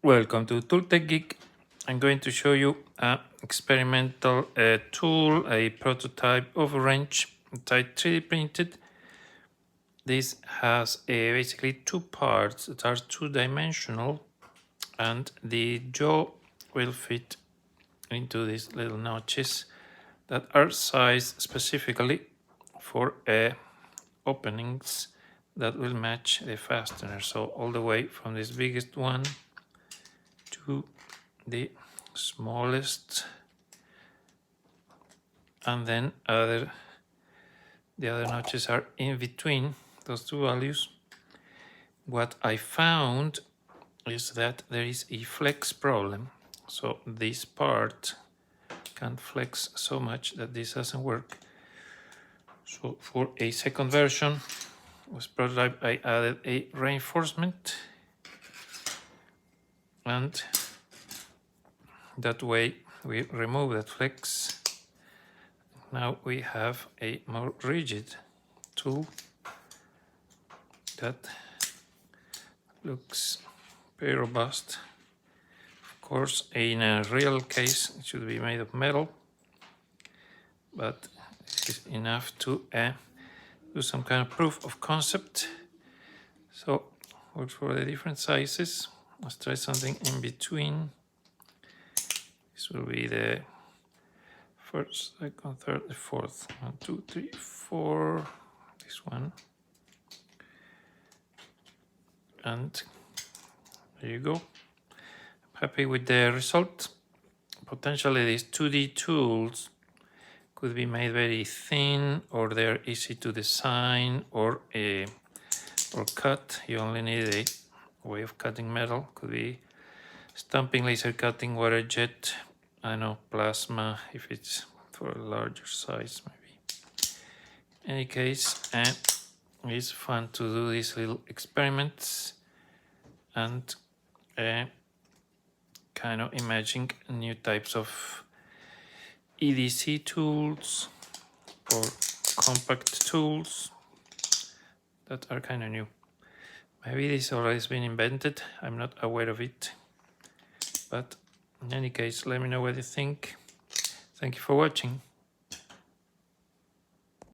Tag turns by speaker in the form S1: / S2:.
S1: Welcome to Tooltech Geek. I'm going to show you an experimental tool, a prototype of a wrench that I 3D printed. This has basically two parts that are two-dimensional, and the jaw will fit into these little notches that are sized specifically for openings that will match the fastener. So all the way from this biggest one to the smallest, and then the other notches are in between those two values. What I found is that there is a flex problem, so this part can't flex so much that this doesn't work. So for a second version was prototype, I added a reinforcement, and that way we remove that flex. Now we have a more rigid tool that looks very robust. Of course, in a real case it should be made of metal, but this is enough to do some kind of proof of concept. So works for the different sizes. Let's try something in between. This will be the first, second, third, the fourth. 1, 2, 3, 4. This one. And there you go. I'm happy with the result. Potentially these 2D tools could be made very thin, or they're easy to design or cut. You only need a way of cutting metal. Could be stamping, laser cutting, water jet, I know, plasma if it's for a larger size maybe. In any case, it's fun to do these little experiments and kind of imagine new types of EDC tools or compact tools that are kind of new. Maybe this already has been invented, I'm not aware of it, but in any case, let me know what you think. Thank you for watching.